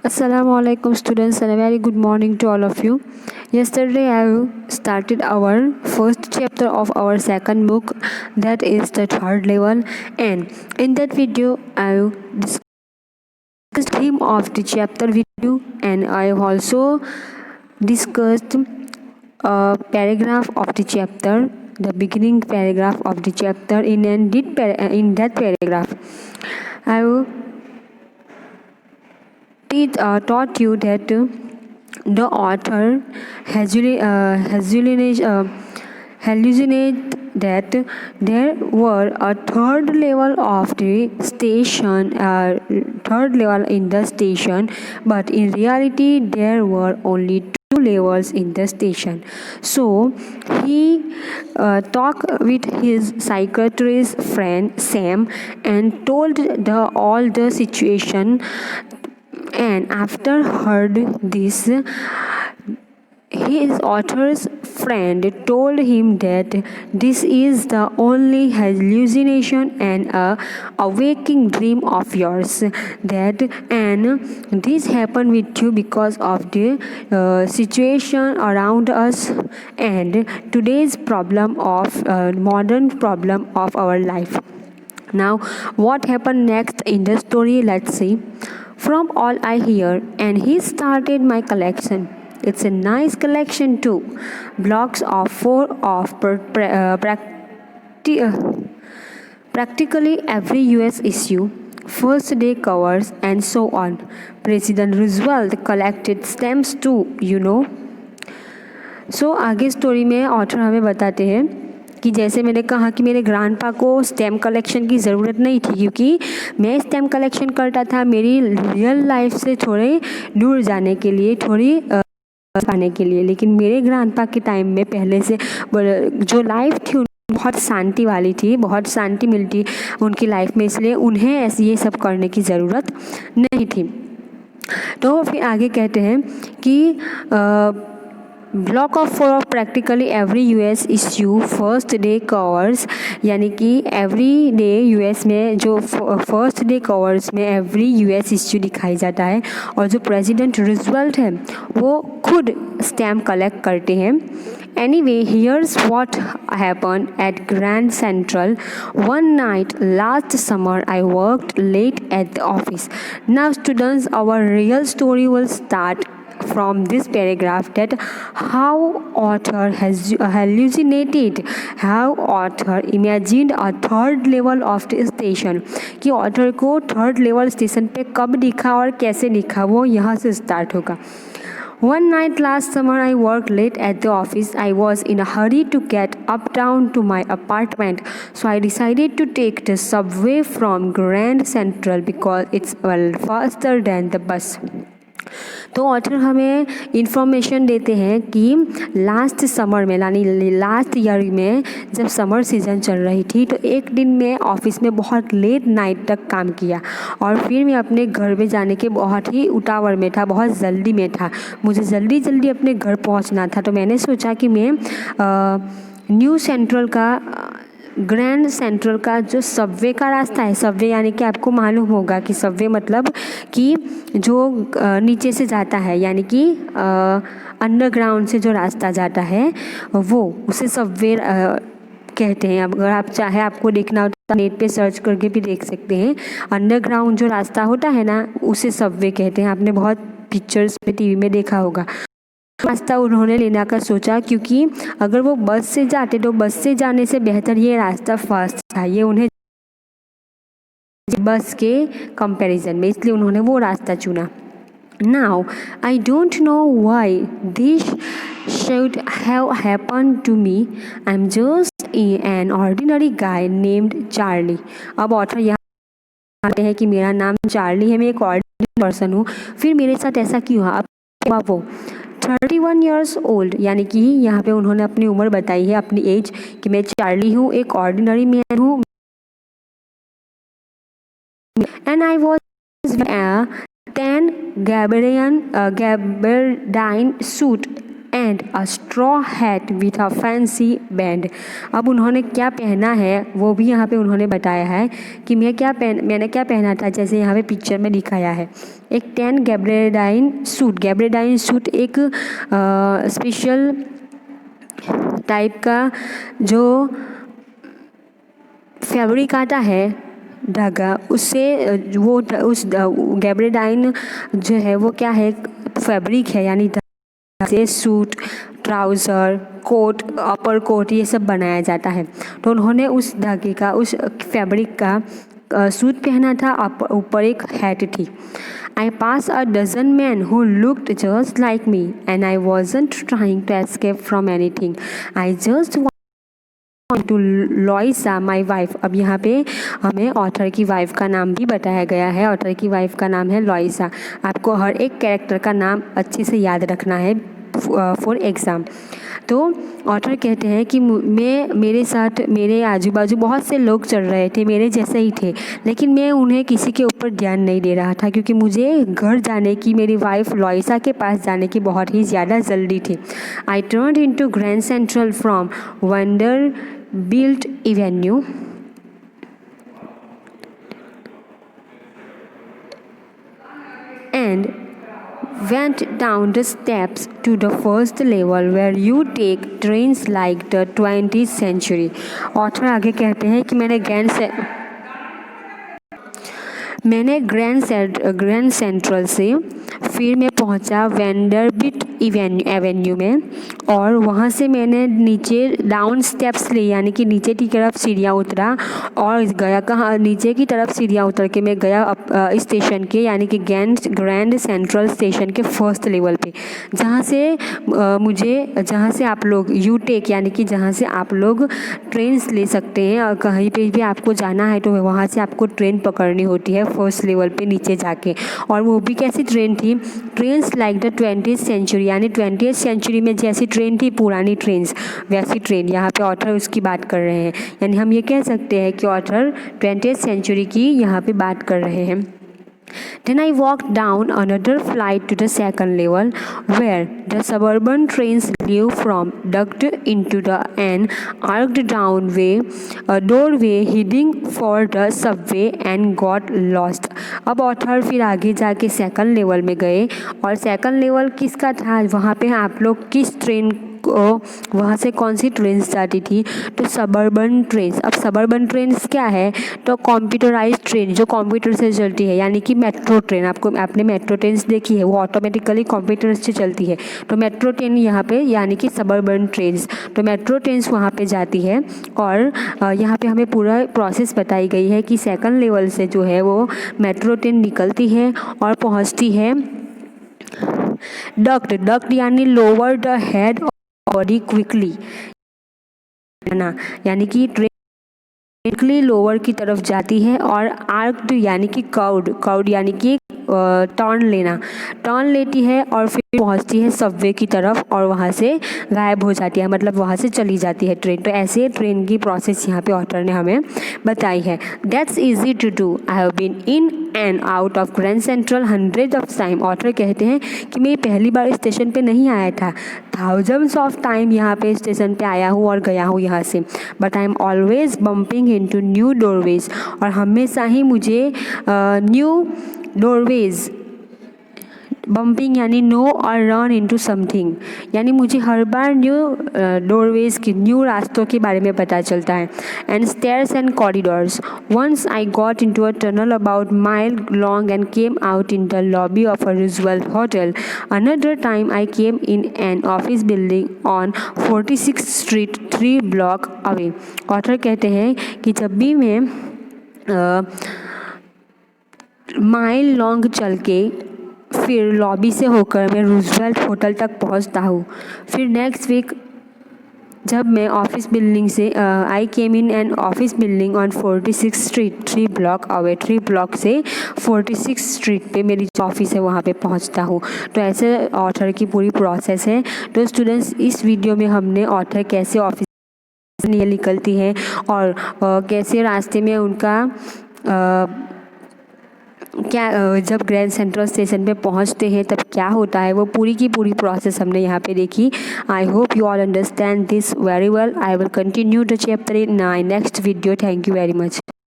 Assalamu alaikum students and a very good morning to all of you. Yesterday I started our first chapter of our second book, that is the third level, and in that video I discussed the theme of the chapter with you, and I have also discussed a paragraph of the chapter, the beginning paragraph of the chapter. In that paragraph I taught you that the author hallucinate that there were a third level of the station, third level in the station, but in reality there were only two levels in the station. So he talked with his psychiatrist friend Sam and told all the situation, and after heard this, his author's friend told him that this is the only hallucination and a waking dream of yours, that and this happened with you because of the situation around us and today's problem of modern problem of our life. Now, what happened next in the story? Let's see. From all I hear, and he started my collection. It's a nice collection too. Blocks of four of practically every US issue, first day covers, and so on. President Roosevelt collected stamps too. सो आगे story में author हमें बताते हैं कि जैसे मैंने कहा कि मेरे ग्रैंडपा को स्टैम्प कलेक्शन की ज़रूरत नहीं थी, क्योंकि मैं स्टैम्प कलेक्शन करता था मेरी रियल लाइफ से थोड़े दूर जाने के लिए, थोड़ी पाने के लिए। लेकिन मेरे ग्रैंडपा के टाइम में पहले से जो लाइफ थी बहुत शांति वाली थी, बहुत शांति मिलती उनकी लाइफ में, इसलिए उन्हें ऐसे ये सब करने की ज़रूरत नहीं थी। तो फिर आगे कहते हैं कि block of four of practically every US issue first day covers, यानी कि एवरी डे यूएस में जो फर्स्ट डे कवर्स में एवरी यूएस इश्यू दिखाई जाता है, और जो प्रेसिडेंट रूजवेल्ट है वो खुद स्टैम्प कलेक्ट करते हैं। Anyway, here's what happened at Grand Central. One night last summer, I worked late at the office. Now, students, our real story will start from this paragraph, that how author has hallucinated, how author imagined a third level of the station, कि author को third level station पे कब दिखा और कैसे दिखा, वो यहाँ से start होगा। One night last summer, I worked late at the office. I was in a hurry to get uptown to my apartment, so I decided to take the subway from Grand Central because it's faster than the bus. तो author हमें information देते हैं कि last summer में, यानी last year में जब summer season चल रही थी, तो एक दिन मैं ऑफिस में बहुत लेट नाइट तक काम किया और फिर मैं अपने घर में जाने के बहुत ही उतावल में था, बहुत जल्दी में था, मुझे जल्दी जल्दी अपने घर पहुंचना था। तो मैंने सोचा कि मैं न्यू सेंट्रल का ग्रैंड सेंट्रल का जो सबवे का रास्ता है, सबवे यानी कि आपको मालूम होगा कि सबवे मतलब कि जो नीचे से जाता है, यानी कि अंडरग्राउंड से जो रास्ता जाता है वो उसे सबवे कहते हैं। अगर आप चाहे आपको देखना हो तो नेट पे सर्च करके भी देख सकते हैं। अंडरग्राउंड जो रास्ता होता है ना, उसे सबवे कहते हैं। आपने बहुत पिक्चर्स पे टीवी में देखा होगा। रास्ता उन्होंने लेने का सोचा, क्योंकि अगर वो बस से जाते तो बस से जाने से बेहतर ये रास्ता फास्ट था, ये उन्हें बस के कंपैरिजन में, इसलिए उन्होंने वो रास्ता चुना। Now, I don't know why this should have happened to me. I'm just an ordinary guy named Charlie. अब ऑथर यहाँ आते हैं कि मेरा नाम चार्ली है, मैं एक ऑर्डिनरी पर्सन हूँ। फिर मेरे साथ ऐसा क्यों हुआ? अब वो 31 ईयर्स ओल्ड, यानी कि यहाँ पे उन्होंने अपनी उम्र बताई है, अपनी एज, कि मैं चार्ली हूँ, एक ऑर्डिनरी मैन हूँ, and I was tan gabardine suit and a straw hat with a fancy band. अब उन्होंने क्या पहना है वो भी यहाँ पे उन्होंने बताया है कि मैंने क्या पहना था, जैसे यहाँ पे पिक्चर में दिखाया है। एक टैन गैब्रेडाइन सूट एक स्पेशल टाइप का जो फैब्रिक आता है धागा, उससे उस गैब्रेडाइन जो है वो क्या है, फैब्रिक है, यानी से सूट, ट्राउज़र, कोट, अपर कोट ये सब बनाया जाता है। तो उन्होंने उस धागे का, उस फैब्रिक का सूट पहना था, ऊपर एक हैट थी। I pass a dozen man who looked just like me and I wasn't trying to escape from anything, I just to Louisa my wife. अब यहाँ पे हमें ऑथर की वाइफ का नाम भी बताया गया है। ऑथर की वाइफ का नाम है लॉइसा। आपको हर एक कैरेक्टर का नाम अच्छे से याद रखना है फॉर एग्ज़ाम। तो ऑथर कहते हैं कि मेरे साथ मेरे आजू बाजू बहुत से लोग चल रहे थे, मेरे जैसे ही थे, लेकिन मैं उन्हें किसी के ऊपर ध्यान नहीं दे रहा था क्योंकि मुझे घर जाने की, मेरी वाइफ लॉइसा के पास जाने की बहुत ही ज़्यादा जल्दी थी। I turned into Grand Central from Vanderbilt Avenue and went down the steps to the first level where you take trains like the 20th century। Author आगे कहते हैं कि मैंने ग्रैंड सेंट्रल से फिर मैं पहुंचा वेंडरबिट एवेन्यू में, और वहाँ से मैंने नीचे डाउन स्टेप्स ली, यानी कि नीचे की तरफ सीढ़ियाँ उतरा और गया कहाँ, नीचे की तरफ सीढ़ियाँ उतर के मैं गया स्टेशन के, यानी कि ग्रैंड सेंट्रल स्टेशन के फर्स्ट लेवल पे, जहाँ से आप लोग यू टेक, यानी कि जहाँ से आप लोग ट्रेन्स ले सकते हैं, और कहीं पे भी आपको जाना है तो वहाँ से आपको ट्रेन पकड़नी होती है फर्स्ट लेवल पे नीचे जाके। और वो भी कैसी ट्रेन थी, trains like the 20th century, यानी 20th सेंचुरी में जैसी ट्रेन थी पुरानी ट्रेन्स, वैसी ट्रेन। यहाँ पे ऑथर उसकी बात कर रहे हैं, यानी हम ये कह सकते हैं कि ऑथर 20th सेंचुरी की यहाँ पे बात कर रहे हैं। Then I walked down another flight to the second level where the suburban trains leave from ducked into the an arched doorway heading for the subway and got lost। अब author फिर आगे जाके सेकंड लेवल में गए, और second level किसका था, वहाँ पे आप लोग किस ट्रेन को, वहाँ से कौन सी ट्रेन्स जाती थी, तो सबर्बन ट्रेन्स। अब सबर्बन ट्रेन्स क्या है, तो कंप्यूटराइज्ड ट्रेन जो कंप्यूटर से चलती है, यानी कि मेट्रो ट्रेन। आपने मेट्रो ट्रेन्स देखी है, वो ऑटोमेटिकली कंप्यूटर से चलती है, तो मेट्रो ट्रेन यहाँ पे यानी कि सबर्बन ट्रेन्स। तो मेट्रो ट्रेन्स वहाँ पे जाती है, और यहाँ पे हमें पूरा प्रोसेस बताई गई है कि सेकंड लेवल से जो है वो मेट्रो ट्रेन निकलती है और पहुँचती है डक्ट यानी lower the head body quickly, है ना, यानी कि ट्रेन क्विकली लोअर की तरफ जाती है, और आर्क्ड यानी कि कर्व्ड यानी कि टर्न लेती है और फिर पहुंचती है सबवे की तरफ, और वहां से गायब हो जाती है, मतलब वहां से चली जाती है ट्रेन। तो ऐसे ट्रेन की प्रोसेस यहाँ पे ऑथर ने हमें बताई है। That's easy to do, I have been in and out of Grand Central hundred of time. Author कहते हैं कि मैं पहली बार स्टेशन पे नहीं आया था, थाउजेंड्स ऑफ टाइम यहाँ पे स्टेशन पे आया हूँ और गया हूँ यहाँ से, but I am always bumping into new doorways, और हमेशा ही मुझे न्यू डोरवेज, बम्पिंग यानी नो और रन इनटू समथिंग, यानी मुझे हर बार न्यू डोरवेज की, न्यू रास्तों के बारे में पता चलता है। And stairs and corridors, once I got into a tunnel about mile long and came out in the lobby of a Roosevelt hotel. Another time I came in an office building on 46th street 3 block away. Author कहते हैं कि जब भी मैं mile long चल के फिर lobby से होकर मैं रूजवेल्ट होटल तक पहुंचता हूँ, फिर नेक्स्ट वीक जब मैं ऑफिस बिल्डिंग से I came in an office building on 46th street 3 block away, 3 block से 46th स्ट्रीट पे मेरी जो ऑफिस है वहाँ पे पहुँचता हूँ। तो ऐसे ऑथर की पूरी प्रोसेस है। तो स्टूडेंट्स, इस वीडियो में हमने ऑथर कैसे ऑफिस निकलती है और कैसे रास्ते में उनका क्या जब ग्रैंड सेंट्रल स्टेशन पे पहुंचते हैं तब क्या होता है, वो पूरी की पूरी प्रोसेस हमने यहाँ पे देखी। I hope you all understand this very well. I will continue the chapter in my next video. Thank you very much.